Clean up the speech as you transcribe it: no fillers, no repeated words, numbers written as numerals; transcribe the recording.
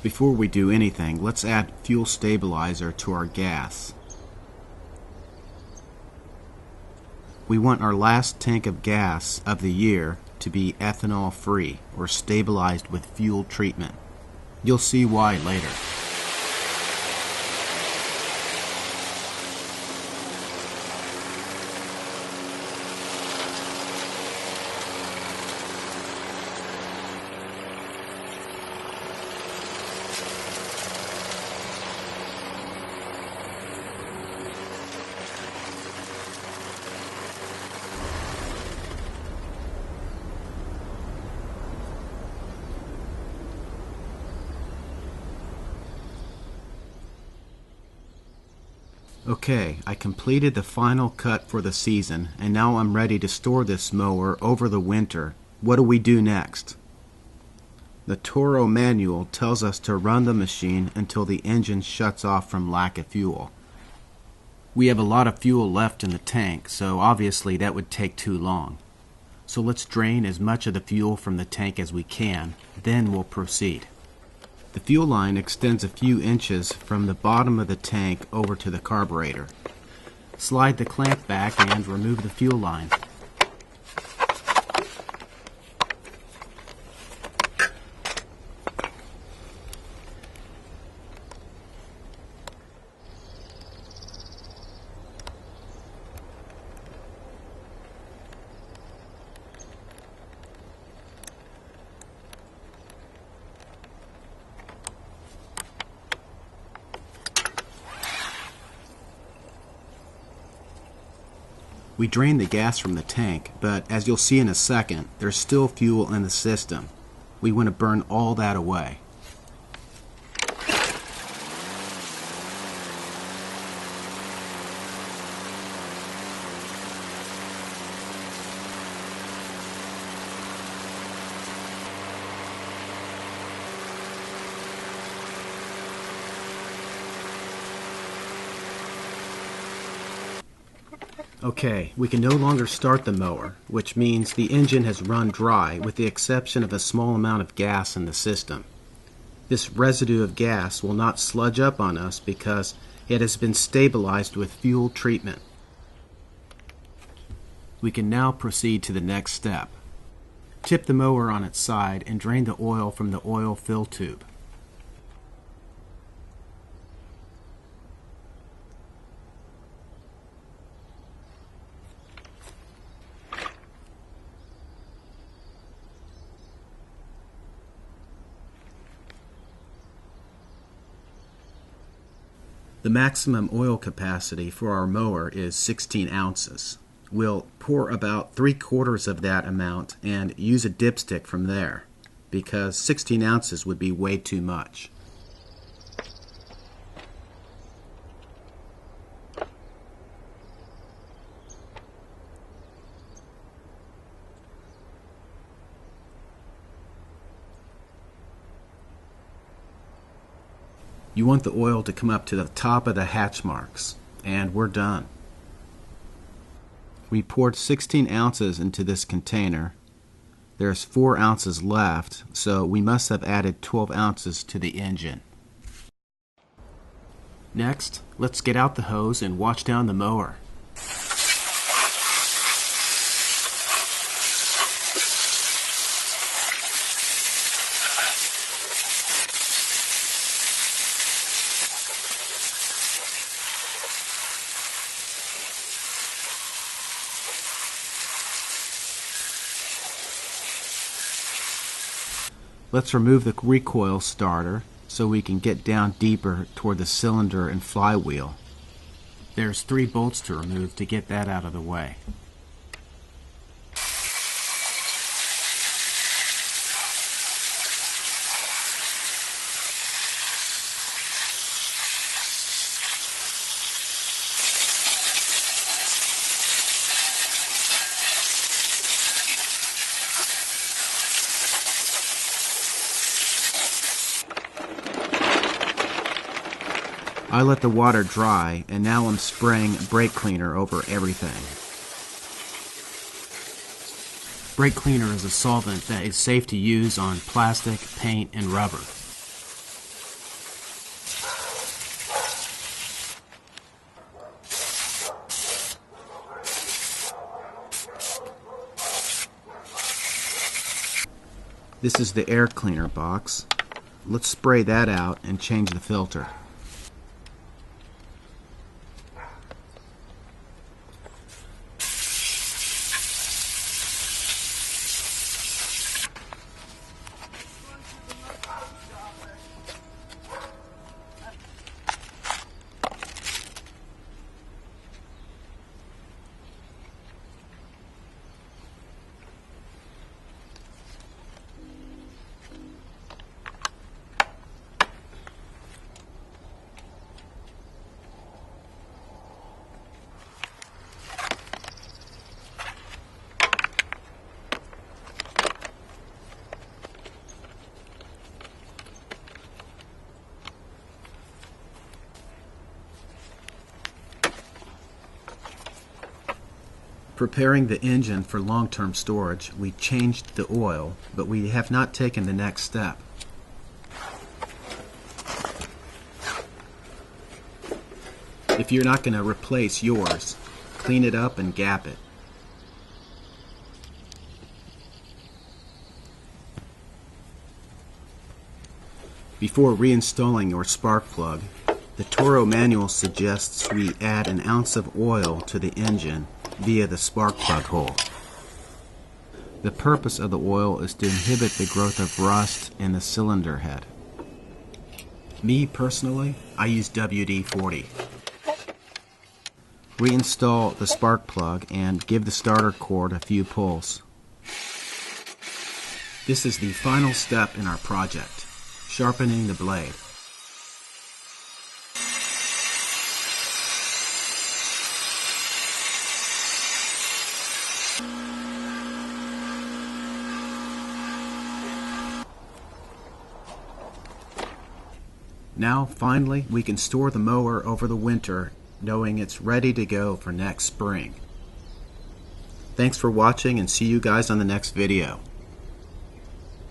Before we do anything, let's add fuel stabilizer to our gas. We want our last tank of gas of the year to be ethanol free or stabilized with fuel treatment. You'll see why later. Okay, I completed the final cut for the season, and now I'm ready to store this mower over the winter. What do we do next? The Toro manual tells us to run the machine until the engine shuts off from lack of fuel. We have a lot of fuel left in the tank, so obviously that would take too long. So let's drain as much of the fuel from the tank as we can, then we'll proceed. The fuel line extends a few inches from the bottom of the tank over to the carburetor. Slide the clamp back and remove the fuel line. We drain the gas from the tank, but as you'll see in a second, there's still fuel in the system. We want to burn all that away. Okay, we can no longer start the mower, which means the engine has run dry with the exception of a small amount of gas in the system. This residue of gas will not sludge up on us because it has been stabilized with fuel treatment. We can now proceed to the next step. Tip the mower on its side and drain the oil from the oil fill tube. The maximum oil capacity for our mower is 16 ounces. We'll pour about 3/4 of that amount and use a dipstick from there, because 16 ounces would be way too much. You want the oil to come up to the top of the hatch marks, and we're done. We poured 16 ounces into this container. There's 4 ounces left, so we must have added 12 ounces to the engine. Next, let's get out the hose and wash down the mower. Let's remove the recoil starter so we can get down deeper toward the cylinder and flywheel. There's 3 bolts to remove to get that out of the way. I let the water dry, and now I'm spraying brake cleaner over everything. Brake cleaner is a solvent that is safe to use on plastic, paint, and rubber. This is the air cleaner box. Let's spray that out and change the filter. Preparing the engine for long-term storage, we changed the oil, but we have not taken the next step. If you're not going to replace yours, clean it up and gap it. Before reinstalling your spark plug, the Toro manual suggests we add an ounce of oil to the engine via the spark plug hole. The purpose of the oil is to inhibit the growth of rust in the cylinder head. Me personally, I use WD-40. Reinstall the spark plug and give the starter cord a few pulls. This is the final step in our project, sharpening the blade. Now, finally, we can store the mower over the winter, knowing it's ready to go for next spring. Thanks for watching, and see you guys on the next video.